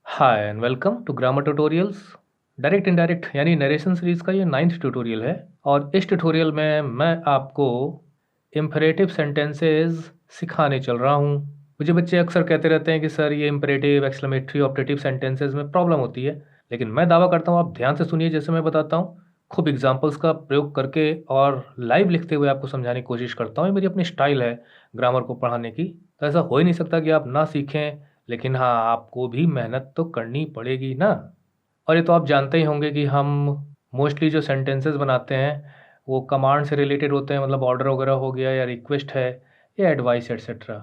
Hi and welcome to grammar tutorials. Direct indirect यानी narration series का ये 9th tutorial है और इस ट्यूटोरियल में मैं आपको इम्परेटिव सेंटेंसेस सिखाने चल रहा हूँ। मुझे बच्चे अक्सर कहते रहते हैं कि सर ये इम्परेटिव, एक्सक्लेमेटरी, ऑप्टेटिव सेंटेंसेस में प्रॉब्लम होती है, लेकिन मैं दावा करता हूँ, आप ध्यान से सुनिए जैसे मैं बताता हूँ, खूब एग्जाम्पल्स का प्रयोग करके और लाइव लिखते हुए आपको समझाने की कोशिश करता हूँ। ये मेरी अपनी स्टाइल है ग्रामर को पढ़ाने की। तो ऐसा हो ही नहीं सकता कि आप ना सीखें, लेकिन हाँ, आपको भी मेहनत तो करनी पड़ेगी ना। और ये तो आप जानते ही होंगे कि हम मोस्टली जो सेंटेंसेस बनाते हैं वो कमांड से रिलेटेड होते हैं, मतलब ऑर्डर वगैरह हो गया या रिक्वेस्ट है या एडवाइस एट्सेट्रा।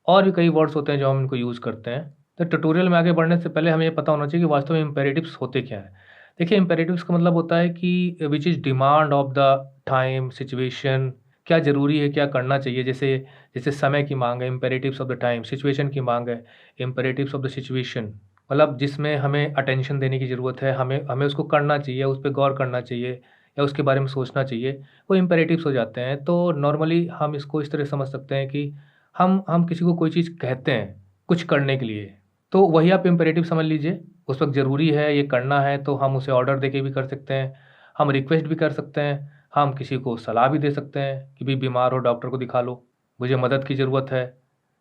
और भी कई वर्ड्स होते हैं जो हम इनको यूज़ करते हैं। तो ट्यूटोरियल में आगे बढ़ने से पहले हमें ये पता होना चाहिए कि वास्तव में इम्पेरेटिव्स होते क्या हैं। देखिए, इम्पेरेटिव्स का मतलब होता है कि which is demand of the time, situation, क्या ज़रूरी है, क्या करना चाहिए। जैसे जैसे समय की मांग है, imperatives of the time. Situation की मांग है, इम्पेरेटिव्स ऑफ द सिचुएशन, मतलब जिसमें हमें अटेंशन देने की ज़रूरत है, हमें हमें उसको करना चाहिए, उस पे गौर करना चाहिए या उसके बारे में सोचना चाहिए, वो इम्पेरेटिव्स हो जाते हैं। तो नॉर्मली हम इसको इस तरह समझ सकते हैं कि हम किसी को कोई चीज़ कहते हैं कुछ करने के लिए, तो वही आप इम्पेरेटिव समझ लीजिए। उस वक़्त ज़रूरी है, ये करना है, तो हम उसे ऑर्डर देके भी कर सकते हैं, हम रिक्वेस्ट भी कर सकते हैं, हम किसी को सलाह भी दे सकते हैं कि भाई बीमार हो, डॉक्टर को दिखा लो, मुझे मदद की ज़रूरत है।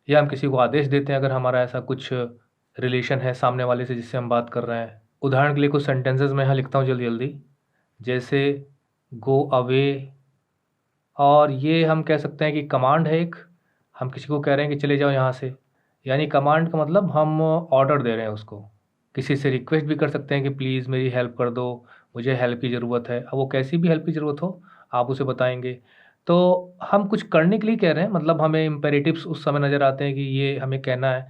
या हम किसी को आदेश देते हैं अगर हमारा ऐसा कुछ रिलेशन है सामने वाले से जिससे हम बात कर रहे हैं। उदाहरण के लिए कुछ सेंटेंसेस मैं यहाँ लिखता हूँ जल्दी-जल्दी, जैसे गो अवे। और ये हम कह सकते हैं कि कमांड है एक, हम किसी को कह रहे हैं कि चले जाओ यहाँ से, यानी कमांड का मतलब हम ऑर्डर दे रहे हैं उसको। किसी से रिक्वेस्ट भी कर सकते हैं कि प्लीज़ मेरी हेल्प कर दो, मुझे हेल्प की ज़रूरत है। अब वो कैसी भी हेल्प की ज़रूरत हो, आप उसे बताएँगे। तो हम कुछ करने के लिए कह रहे हैं, मतलब हमें इम्पेरेटिव्स उस समय नज़र आते हैं कि ये हमें कहना है,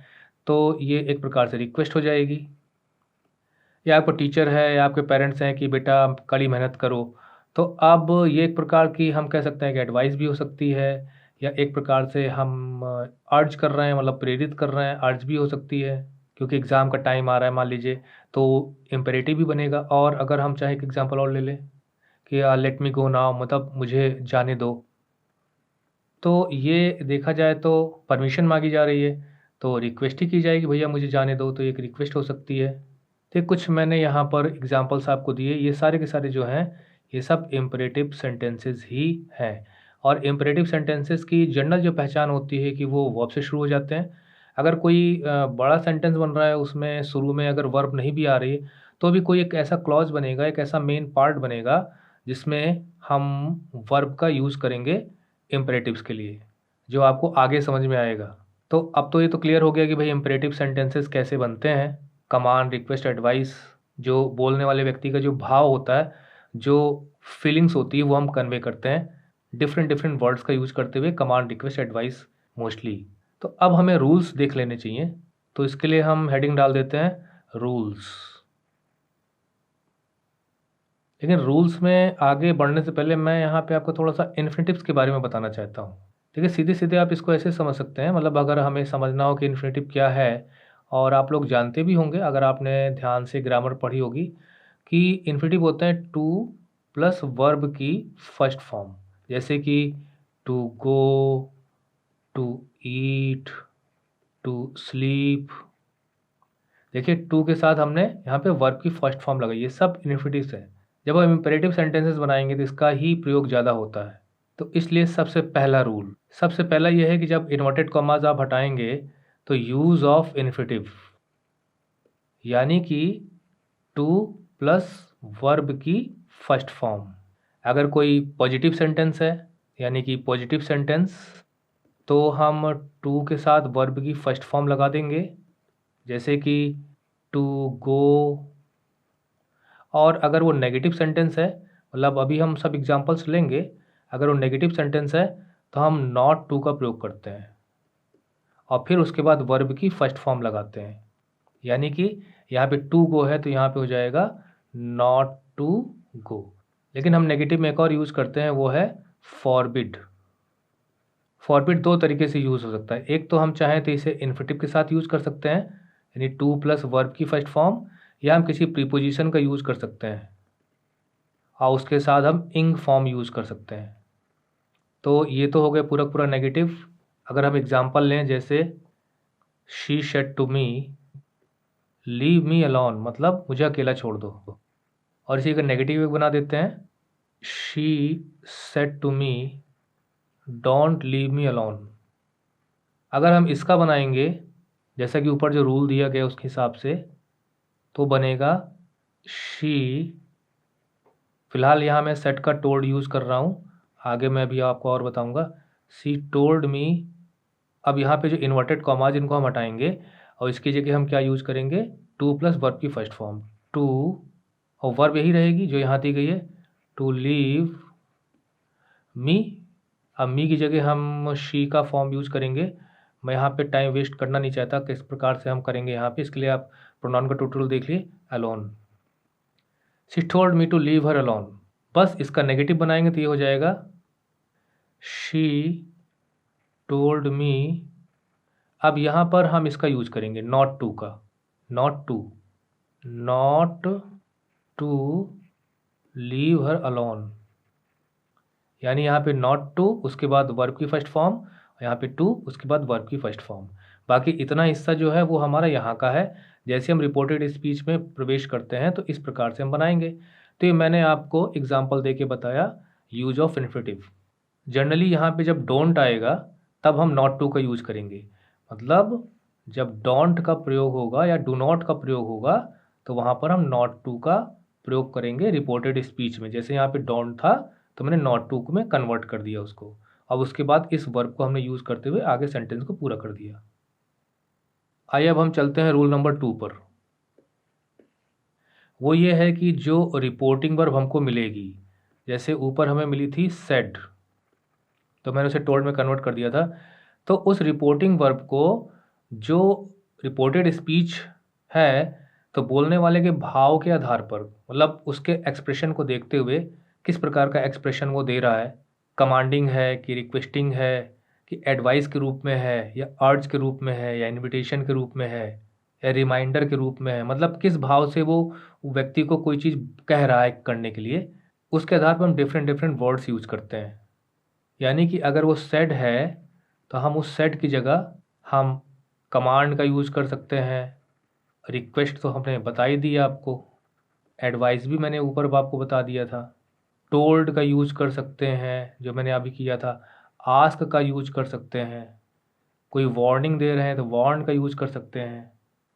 तो ये एक प्रकार से रिक्वेस्ट हो जाएगी। या आपको टीचर है या आपके पेरेंट्स हैं कि बेटा कड़ी मेहनत करो, तो अब ये एक प्रकार की हम कह सकते हैं कि एडवाइस भी हो सकती है, या एक प्रकार से हम अर्ज कर रहे हैं, मतलब प्रेरित कर रहे हैं, अर्ज भी हो सकती है, क्योंकि एग्ज़ाम का टाइम आ रहा है मान लीजिए, तो इम्पेरेटिव भी बनेगा। और अगर हम चाहें एक एग्ज़ाम्पल और ले लें कि लेट मी गो नाउ, मतलब मुझे जाने दो, तो ये देखा जाए तो परमिशन माँगी जा रही है, तो रिक्वेस्ट ही की जाएगी, भैया मुझे जाने दो, तो एक रिक्वेस्ट हो सकती है। तो कुछ मैंने यहाँ पर एग्ज़ाम्पल्स आपको दिए, ये सारे के सारे जो हैं, ये सब इम्पेरेटिव सेंटेंसेस ही हैं। और इम्पेरेटिव सेंटेंसेस की जनरल जो पहचान होती है कि वो वर्ब से शुरू हो जाते हैं। अगर कोई बड़ा सेंटेंस बन रहा है, उसमें शुरू में अगर वर्ब नहीं भी आ रही है, तो भी कोई एक ऐसा क्लॉज़ बनेगा, एक ऐसा मेन पार्ट बनेगा, जिसमें हम वर्ब का यूज़ करेंगे इम्पेरेटिव्स के लिए, जो आपको आगे समझ में आएगा। तो अब तो ये तो क्लियर हो गया कि भाई इम्पेरेटिव सेंटेंसेस कैसे बनते हैं। कमांड, रिक्वेस्ट, एडवाइस, जो बोलने वाले व्यक्ति का जो भाव होता है, जो फीलिंग्स होती है, वो हम कन्वे करते हैं डिफरेंट डिफरेंट वर्ड्स का यूज़ करते हुए, कमांड, रिक्वेस्ट, एडवाइस मोस्टली। तो अब हमें रूल्स देख लेने चाहिए, तो इसके लिए हम हेडिंग डाल देते हैं रूल्स। लेकिन रूल्स में आगे बढ़ने से पहले मैं यहाँ पे आपको थोड़ा-सा इन्फिनिटिव्स के बारे में बताना चाहता हूँ। देखिए, सीधे-सीधे आप इसको ऐसे समझ सकते हैं, मतलब अगर हमें समझना हो कि इन्फिनिटिव क्या है, और आप लोग जानते भी होंगे अगर आपने ध्यान से ग्रामर पढ़ी होगी, कि इन्फिनिटिव होते हैं टू प्लस वर्ब की फर्स्ट फॉर्म। जैसे कि to go, to eat, to sleep. देखिए, टू के साथ हमने यहाँ पे वर्ब की फर्स्ट फॉर्म लगाई, ये सब इन्फिनिटिव्स हैं। जब हम इम्पेरेटिव सेंटेंसेस बनाएंगे तो इसका ही प्रयोग ज़्यादा होता है। तो इसलिए सबसे पहला यह है कि जब इन्वर्टेड कॉमास आप हटाएंगे, तो यूज़ ऑफ इन्फिनिटिव, यानी कि टू प्लस वर्ब की फर्स्ट फॉर्म। अगर कोई पॉजिटिव सेंटेंस है, यानी कि पॉजिटिव सेंटेंस, तो हम टू के साथ वर्ब की फर्स्ट फॉर्म लगा देंगे, जैसे कि टू गो। और अगर वो नेगेटिव सेंटेंस है, मतलब अभी हम सब एग्जांपल्स लेंगे, अगर वो नेगेटिव सेंटेंस है तो हम नॉट टू का प्रयोग करते हैं और फिर उसके बाद वर्ब की फर्स्ट फॉर्म लगाते हैं, यानी कि यहाँ पे टू गो है तो यहाँ पे हो जाएगा नॉट टू गो। लेकिन हम नेगेटिव में एक और यूज़ करते हैं, वो है फॉरबिड। फॉरबिड दो तरीके से यूज़ हो सकता है। एक तो हम चाहें तो इसे इन्फिनिटिव के साथ यूज़ कर सकते हैं, यानी टू प्लस वर्ब की फर्स्ट फॉर्म, या हम किसी प्रीपोजिशन का यूज़ कर सकते हैं और उसके साथ हम इंग फॉर्म यूज़ कर सकते हैं। तो ये तो हो गया पूरा पूरा नेगेटिव। अगर हम एग्जांपल लें, जैसे she said to me, leave me alone मतलब मुझे अकेला छोड़ दो। और इसी का नेगेटिव बना देते हैं, she said to me don't leave me alone. अगर हम इसका बनाएंगे जैसा कि ऊपर जो रूल दिया गया उसके हिसाब से, तो बनेगा शी, फिलहाल यहाँ मैं सेट का टोल्ड यूज़ कर रहा हूँ, आगे मैं भी आपको और बताऊँगा। शी टोल्ड मी, अब यहाँ पे जो इन्वर्टेड कॉमाज इनको हम हटाएंगे और इसकी जगह हम क्या यूज़ करेंगे, टू प्लस वर्ब की फर्स्ट फॉर्म टू, और वर्ब यही रहेगी जो यहाँ दी गई है, टू लीव मी। अब मी की जगह हम शी का फॉर्म यूज़ करेंगे। मैं यहाँ पे टाइम वेस्ट करना नहीं चाहता, किस प्रकार से हम करेंगे यहाँ पे, इसके लिए आप प्रोनाउन का ट्यूटोरियल देख लिए, alone. She told me to leave her alone, बस इसका नेगेटिव बनाएंगे तो ये हो जाएगा शी टोल्ड मी। अब यहाँ पर हम इसका यूज करेंगे नॉट टू का, not to leave her alone, यानी यहाँ पे नॉट टू उसके बाद वर्ब की फर्स्ट फॉर्म, यहाँ पे टू उसके बाद वर्ब की फर्स्ट फॉर्म। बाकी इतना हिस्सा जो है वो हमारा यहाँ का है। जैसे हम रिपोर्टेड स्पीच में प्रवेश करते हैं तो इस प्रकार से हम बनाएंगे। तो ये मैंने आपको एग्जांपल दे के बताया यूज ऑफ इन्फिनेटिव। जनरली यहाँ पे जब डोंट आएगा तब हम नॉट टू का यूज करेंगे, मतलब जब डोंट का प्रयोग होगा या डू नॉट का प्रयोग होगा तो वहाँ पर हम नॉट टू का प्रयोग करेंगे रिपोर्टेड स्पीच में। जैसे यहाँ पे डोंट था तो मैंने नॉट टू में कन्वर्ट कर दिया उसको, अब उसके बाद इस वर्ब को हमने यूज़ करते हुए आगे सेंटेंस को पूरा कर दिया। आइए अब हम चलते हैं रूल नंबर 2 पर। वो ये है कि जो रिपोर्टिंग वर्ब हमको मिलेगी, जैसे ऊपर हमें मिली थी सेड, तो मैंने उसे टोल्ड में कन्वर्ट कर दिया था, तो उस रिपोर्टिंग वर्ब को जो रिपोर्टेड स्पीच है तो बोलने वाले के भाव के आधार पर, मतलब उसके एक्सप्रेशन को देखते हुए किस प्रकार का एक्सप्रेशन वो दे रहा है, कमांडिंग है कि रिक्वेस्टिंग है कि एडवाइस के रूप में है या अर्ज के रूप में है या इनविटेशन के रूप में है या रिमाइंडर के रूप में है, मतलब किस भाव से वो व्यक्ति को कोई चीज़ कह रहा है करने के लिए, उसके आधार पर हम डिफरेंट डिफरेंट वर्ड्स यूज करते हैं। यानी कि अगर वो सेड है तो हम उस सेड की जगह हम कमांड का यूज़ कर सकते हैं, रिक्वेस्ट तो हमने बता ही दिया आपको, एडवाइस भी मैंने ऊपर आपको बता दिया था, टोल्ड का यूज़ कर सकते हैं जो मैंने अभी किया था, आस्क का यूज़ कर सकते हैं, कोई वार्निंग दे रहे हैं तो वार्न का यूज़ कर सकते हैं,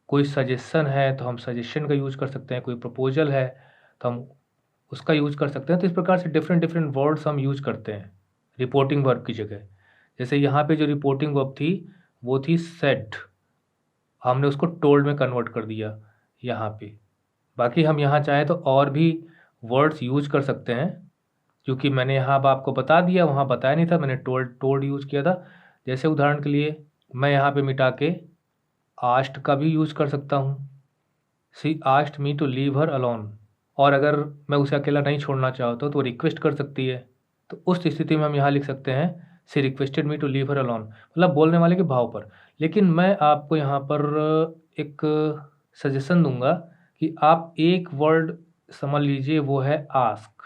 कोई सजेशन है तो हम सजेशन का यूज़ कर सकते हैं, कोई प्रपोजल है तो हम उसका यूज़ कर सकते हैं। तो इस प्रकार से डिफरेंट डिफरेंट वर्ड्स हम यूज़ करते हैं रिपोर्टिंग वर्ब की जगह। जैसे यहाँ पे जो रिपोर्टिंग वर्ब थी वो थी सेड, हमने उसको टोल्ड में कन्वर्ट कर दिया यहाँ पे। बाकी हम यहाँ चाहे तो और भी वर्ड्स यूज कर सकते हैं, क्योंकि मैंने यहाँ अब आपको बता दिया, वहाँ बताया नहीं था, मैंने टोल्ड यूज़ किया था। जैसे उदाहरण के लिए मैं यहाँ पे मिटा के आस्ट का भी यूज़ कर सकता हूँ, she asked me to leave her alone, और अगर मैं उसे अकेला नहीं छोड़ना चाहता तो रिक्वेस्ट कर सकती है, तो उस स्थिति में हम यहाँ लिख सकते हैं she requested me to leave her alone, मतलब बोलने वाले के भाव पर। लेकिन मैं आपको यहाँ पर एक सजेशन दूंगा कि आप एक वर्ड समझ लीजिए, वो है आस्क।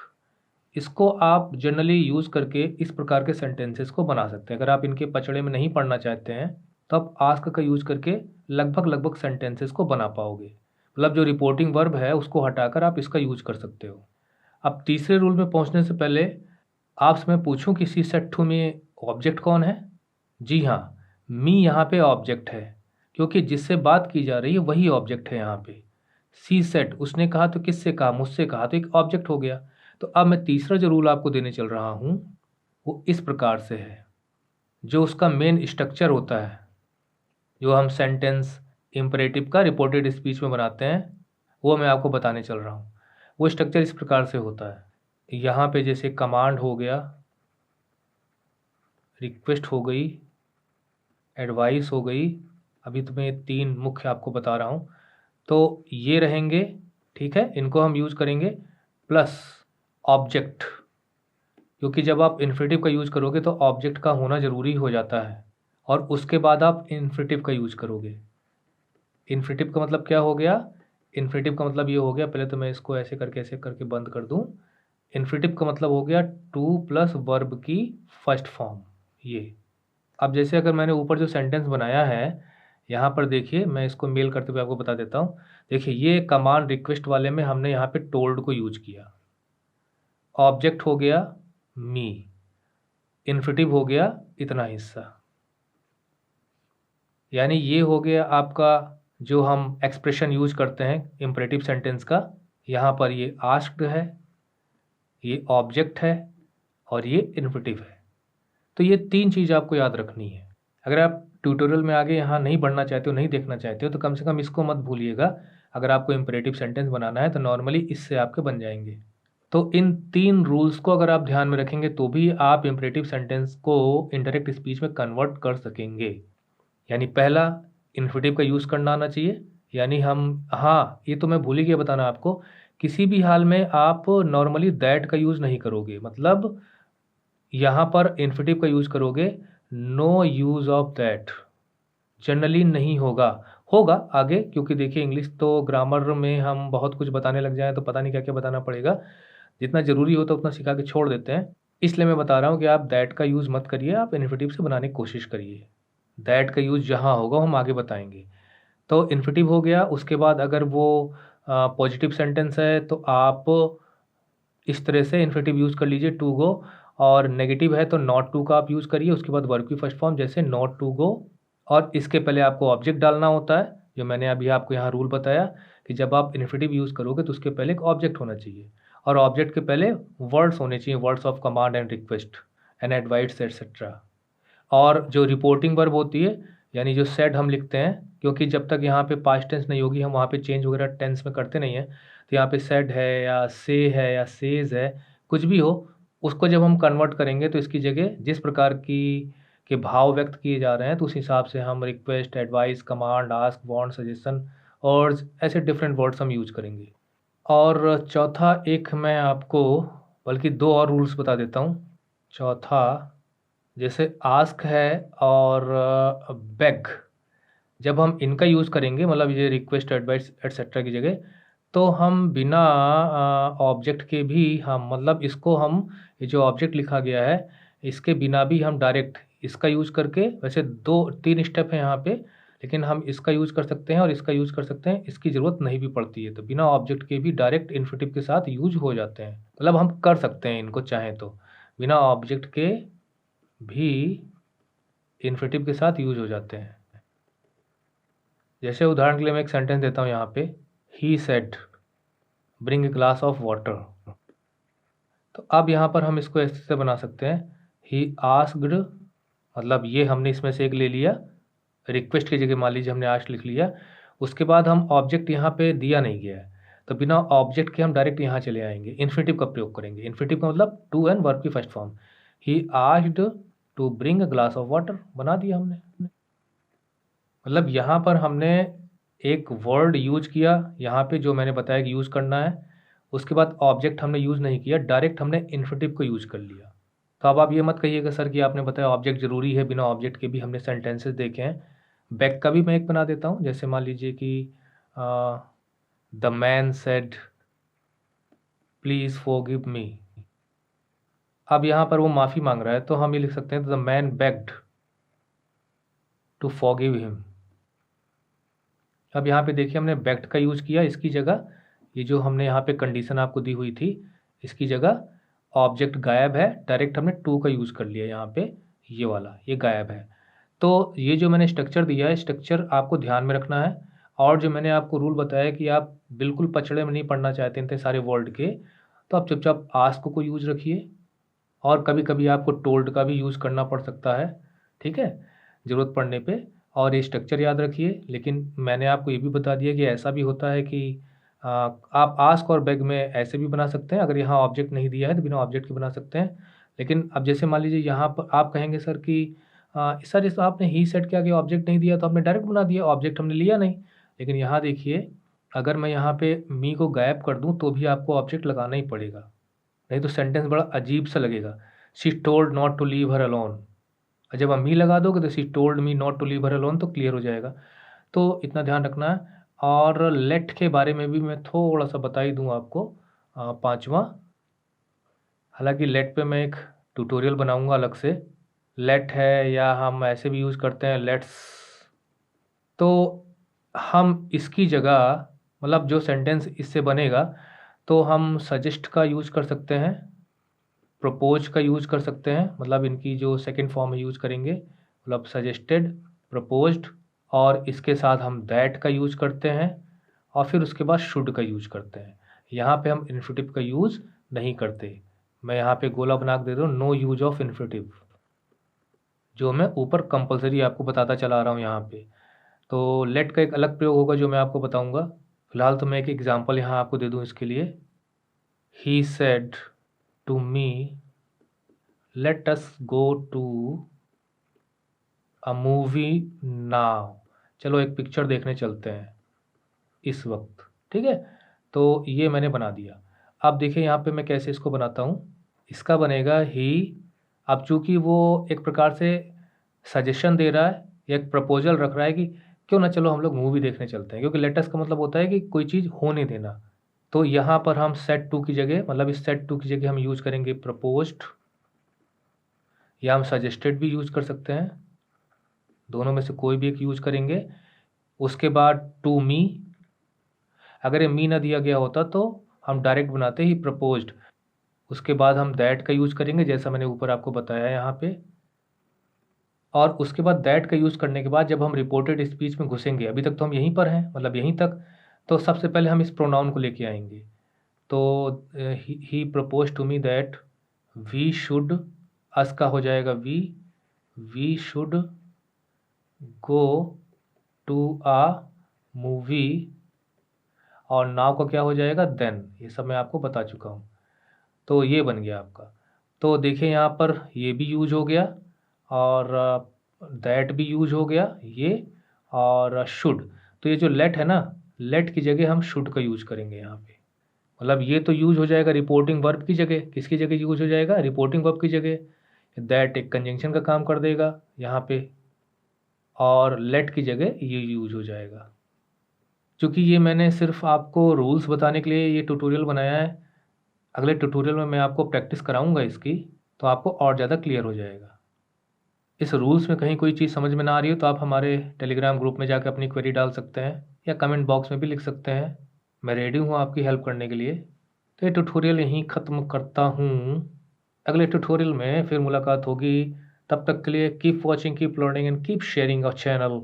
इसको आप जनरली यूज़ करके इस प्रकार के सेंटेंसेस को बना सकते हैं। अगर आप इनके पचड़े में नहीं पढ़ना चाहते हैं तो आप आस्क का यूज़ करके लगभग सेंटेंसेस को बना पाओगे, मतलब जो रिपोर्टिंग वर्ब है उसको हटाकर आप इसका यूज कर सकते हो। अब तीसरे रूल में पहुंचने से पहले आपसे मैं पूछूं कि सी सेट टू में ऑब्जेक्ट कौन है? जी हाँ, मी यहाँ पे ऑब्जेक्ट है, क्योंकि जिससे बात की जा रही है वही ऑब्जेक्ट है यहाँ पे। सी सेट उसने कहा तो किससे कहा? मुझसे कहा, तो एक ऑब्जेक्ट हो गया। तो अब मैं तीसरा जो रूल आपको देने चल रहा हूँ वो इस प्रकार से है, जो उसका मेन स्ट्रक्चर होता है, जो हम सेंटेंस इम्परेटिव का रिपोर्टेड स्पीच में बनाते हैं, वो मैं आपको बताने चल रहा हूँ। वो स्ट्रक्चर इस प्रकार से होता है, यहाँ पे जैसे कमांड हो गया, रिक्वेस्ट हो गई, एडवाइस हो गई, अभी तो मैं 3 मुख्य आपको बता रहा हूँ, तो ये रहेंगे, ठीक है, इनको हम यूज़ करेंगे, प्लस ऑब्जेक्ट, क्योंकि जब आप इन्फिनेटिव का यूज़ करोगे तो ऑब्जेक्ट का होना ज़रूरी हो जाता है, और उसके बाद आप इन्फिनेटिव का यूज़ करोगे। इन्फिनेटिव का मतलब क्या हो गया? इन्फिनेटिव का मतलब ये हो गया, पहले तो मैं इसको ऐसे करके बंद कर दूं। इन्फिनेटिव का मतलब हो गया टू प्लस वर्ब की फर्स्ट फॉर्म। ये अब जैसे अगर मैंने ऊपर जो सेंटेंस बनाया है यहाँ पर देखिए, मैं इसको मेल करते हुए आपको बता देता हूँ। देखिए, ये कमांड रिक्वेस्ट वाले में हमने यहाँ पे टोल्ड को यूज किया। ऑब्जेक्ट हो गया मी, इन्फिनिटिव हो गया इतना हिस्सा। यानी ये हो गया आपका जो हम एक्सप्रेशन यूज करते हैं इम्परेटिव सेंटेंस का। यहाँ पर ये आस्क्ड है, ये ऑब्जेक्ट है और ये इन्फिनिटिव है। तो ये 3 चीज़ आपको याद रखनी है। अगर आप ट्यूटोरियल में आगे यहाँ नहीं बढ़ना चाहते हो, नहीं देखना चाहते हो, तो कम से कम इसको मत भूलिएगा। अगर आपको इम्परेटिव सेंटेंस बनाना है तो नॉर्मली इससे आपके बन जाएंगे। तो इन 3 रूल्स को अगर आप ध्यान में रखेंगे तो भी आप इम्परेटिव सेंटेंस को इनडायरेक्ट स्पीच में कन्वर्ट कर सकेंगे। यानी पहला, इन्फिनिटिव का यूज़ करना आना चाहिए। यानी हम, हाँ, ये तो मैं भूल ही गया बताना आपको, किसी भी हाल में आप नॉर्मली दैट का यूज़ नहीं करोगे। मतलब यहाँ पर इन्फिनिटिव का यूज़ करोगे, no use of that generally नहीं होगा। होगा आगे, क्योंकि देखिए इंग्लिश तो ग्रामर में हम बहुत कुछ बताने लग जाएं तो पता नहीं क्या क्या बताना पड़ेगा। जितना ज़रूरी होता है उतना सिखा के छोड़ देते हैं। इसलिए मैं बता रहा हूँ कि आप दैट का यूज़ मत करिए, आप इन्फिनिटिव से बनाने की कोशिश करिए। दैट का यूज़ जहाँ होगा हम आगे बताएंगे। तो इन्फिनिटिव हो गया। उसके बाद अगर वो पॉजिटिव सेंटेंस है तो आप इस तरह से इन्फिनिटिव यूज़ कर लीजिए, टू गो। और नेगेटिव है तो नॉट टू का आप यूज़ करिए। उसके बाद वर्ब की फर्स्ट फॉर्म जैसे नॉट टू गो, और इसके पहले आपको ऑब्जेक्ट डालना होता है, जो मैंने अभी आपको यहाँ रूल बताया कि जब आप इन्फिनिटिव यूज़ करोगे तो उसके पहले एक ऑब्जेक्ट होना चाहिए, और ऑब्जेक्ट के पहले वर्ड्स होने चाहिए, words of command and request and advice etcetera. और जो रिपोर्टिंग वर्ब होती है, यानी जो सेड हम लिखते हैं, क्योंकि जब तक यहाँ पे पास्ट टेंस नहीं होगी हम वहाँ पे चेंज वगैरह टेंस में करते नहीं हैं, तो यहाँ पे सेड है या से है या सेज है, कुछ भी हो, उसको जब हम कन्वर्ट करेंगे तो इसकी जगह जिस प्रकार की के भाव व्यक्त किए जा रहे हैं तो उस हिसाब से हम request, advice, command, ask, want, suggestion और ऐसे डिफरेंट वर्ड्स हम यूज करेंगे। और चौथा एक मैं आपको, बल्कि 2 और रूल्स बता देता हूँ। चौथा, जैसे आस्क है और बेग, जब हम इनका यूज़ करेंगे, मतलब ये रिक्वेस्ट, एडवाइस एटसेट्रा की जगह, तो हम बिना ऑब्जेक्ट के भी हम, मतलब इसको हम, ये जो ऑब्जेक्ट लिखा गया है इसके बिना भी हम डायरेक्ट इसका यूज़ करके, वैसे 2-3 स्टेप हैं यहाँ पे, लेकिन हम इसका यूज़ कर सकते हैं और इसका यूज़ कर सकते हैं, इसकी ज़रूरत नहीं भी पड़ती है। तो बिना ऑब्जेक्ट के भी डायरेक्ट इन्फिनिटिव के साथ यूज हो जाते हैं, मतलब हम कर सकते हैं इनको चाहें तो, बिना ऑब्जेक्ट के भी इन्फिनिटिव के साथ यूज हो जाते हैं। जैसे उदाहरण के लिए मैं एक सेंटेंस देता हूँ यहाँ पे, he said bring a glass of water. तो अब यहाँ पर हम इसको ऐसे से बना सकते हैं, ही आस्क्ड, मतलब ये हमने इसमें से एक ले लिया, रिक्वेस्ट की जगह मान लीजिए हमने आस्क लिख लिया। उसके बाद हम ऑब्जेक्ट यहाँ पे दिया नहीं गया है, तो बिना ऑब्जेक्ट के हम डायरेक्ट यहाँ चले आएंगे, इन्फिनिटिव का प्रयोग करेंगे। इन्फिनिटिव का मतलब टू एंड वर्ब की first form, he asked to bring a glass of water, बना दिया हमने। मतलब यहाँ पर हमने एक वर्ड यूज किया यहाँ पे, जो मैंने बताया कि यूज़ करना है। उसके बाद ऑब्जेक्ट हमने यूज़ नहीं किया, डायरेक्ट हमने इन्फिनिटिव को यूज़ कर लिया। तो अब आप ये मत कहिएगा सर कि आपने बताया ऑब्जेक्ट ज़रूरी है, बिना ऑब्जेक्ट के भी हमने सेंटेंसेस देखे हैं। बैक का भी मैं एक बना देता हूँ, जैसे मान लीजिए कि the man said please forgive me. अब यहाँ पर वो माफ़ी मांग रहा है, तो हम ये लिख सकते हैं the man begged to forgive him. अब यहाँ पे देखिए हमने बेग्ड का यूज़ किया, इसकी जगह ये जो हमने यहाँ पे कंडीशन आपको दी हुई थी, इसकी जगह ऑब्जेक्ट गायब है, डायरेक्ट हमने टू का यूज़ कर लिया यहाँ पे, ये वाला ये गायब है। तो ये जो मैंने स्ट्रक्चर दिया है, स्ट्रक्चर आपको ध्यान में रखना है। और जो मैंने आपको रूल बताया कि आप बिल्कुल पचड़े में नहीं पढ़ना चाहते इतने सारे वर्ड के, तो आप चुपचाप आस्क को यूज़ रखिए, और कभी कभी आपको टोल्ड का भी यूज़ करना पड़ सकता है, ठीक है, ज़रूरत पड़ने पे। और ये स्ट्रक्चर याद रखिए। लेकिन मैंने आपको ये भी बता दिया कि ऐसा भी होता है कि आप आस्क और बेग में ऐसे भी बना सकते हैं, अगर यहाँ ऑब्जेक्ट नहीं दिया है तो बिना ऑब्जेक्ट के बना सकते हैं। लेकिन अब जैसे मान लीजिए यहाँ पर आप कहेंगे सर कि सर इस आपने ही सेट के आगे ऑब्जेक्ट नहीं दिया तो आपने डायरेक्ट बना दिया, ऑब्जेक्ट हमने लिया नहीं। लेकिन यहाँ देखिए, अगर मैं यहाँ पे मी को गायब कर दूँ तो भी आपको ऑब्जेक्ट लगाना ही पड़ेगा, नहीं तो सेंटेंस बड़ा अजीब सा लगेगा। She told not to leave her alone, जब आप मी लगा दोगे तो she told me not to leave her alone, तो क्लियर हो जाएगा। तो इतना ध्यान रखना है। और लेट के बारे में भी मैं थोड़ा सा बता ही दूँ आपको, पाँचवा। हालांकि लेट पे मैं एक ट्यूटोरियल बनाऊंगा अलग से। लेट है या हम ऐसे भी यूज़ करते हैं लेट्स, तो हम इसकी जगह मतलब जो सेंटेंस इससे बनेगा तो हम सजेस्ट का यूज कर सकते हैं, प्रपोज का यूज कर सकते हैं, मतलब इनकी जो सेकंड फॉर्म है यूज करेंगे, मतलब सजेस्टेड, प्रपोज्ड, और इसके साथ हम दैट का यूज करते हैं और फिर उसके बाद शुड का यूज करते हैं। यहाँ पे हम इन्फिनेटिव का यूज नहीं करते। मैं यहाँ पे गोला बना के दे रहा हूँ, नो यूज ऑफ इन्फिनेटिव, जो मैं ऊपर कंपलसरी आपको बताता चला आ रहा हूँ यहाँ पे। तो लेट का एक अलग प्रयोग होगा जो मैं आपको बताऊंगा। फिलहाल तो मैं एक एग्जांपल यहाँ आपको दे दूँ इसके लिए। He said to me let us go to a movie now. चलो एक पिक्चर देखने चलते हैं इस वक्त, ठीक है। तो ये मैंने बना दिया। अब देखिए यहाँ पे मैं कैसे इसको बनाता हूँ। इसका बनेगा ही, अब चूंकि वो एक प्रकार से सजेशन दे रहा है, एक प्रपोजल रख रहा है कि क्यों ना चलो हम लोग मूवी देखने चलते हैं, क्योंकि लेटेस्ट का मतलब होता है कि कोई चीज़ होने देना। तो यहाँ पर हम सेट टू की जगह, मतलब इस सेट टू की जगह हम यूज करेंगे प्रपोज्ड, या हम सजेस्टेड भी यूज कर सकते हैं, दोनों में से कोई भी एक यूज करेंगे। उसके बाद टू मी, अगर ये मी ना दिया गया होता तो हम डायरेक्ट बनाते ही प्रपोज्ड। उसके बाद हम दैट का यूज करेंगे जैसा मैंने ऊपर आपको बताया यहाँ पे। और उसके बाद दैट का यूज करने के बाद जब हम रिपोर्टेड स्पीच में घुसेंगे, अभी तक तो हम यहीं पर हैं, मतलब यहीं तक, तो सबसे पहले हम इस प्रोनाउन को लेके आएंगे। तो ही propose to me that we should, us का हो जाएगा we should go to a movie, और नाउ का क्या हो जाएगा देन। ये सब मैं आपको बता चुका हूँ। तो ये बन गया आपका। तो देखिए यहाँ पर ये भी यूज हो गया और दैट भी यूज हो गया ये, और शुड। तो ये जो लेट है ना, लेट की जगह हम शुड का यूज करेंगे यहाँ पे। मतलब ये तो यूज हो जाएगा रिपोर्टिंग वर्ब की जगह। किसकी जगह यूज हो जाएगा? रिपोर्टिंग वर्ब की जगह। दैट एक कंजंक्शन का काम कर देगा यहाँ पे, और लेट की जगह ये यूज हो जाएगा। क्योंकि ये मैंने सिर्फ आपको रूल्स बताने के लिए ये ट्यूटोरियल बनाया है, अगले ट्यूटोरियल में मैं आपको प्रैक्टिस कराऊंगा इसकी, तो आपको और ज़्यादा क्लियर हो जाएगा। इस रूल्स में कहीं कोई चीज़ समझ में ना आ रही हो तो आप हमारे टेलीग्राम ग्रुप में जाकर अपनी क्वेरी डाल सकते हैं, या कमेंट बॉक्स में भी लिख सकते हैं। मैं रेडी हूँ आपकी हेल्प करने के लिए। तो ये ट्यूटोरियल यहीं ख़त्म करता हूँ। अगले ट्यूटोरियल में फिर मुलाकात होगी। तब तक के लिए keep watching, keep learning and keep sharing our channel.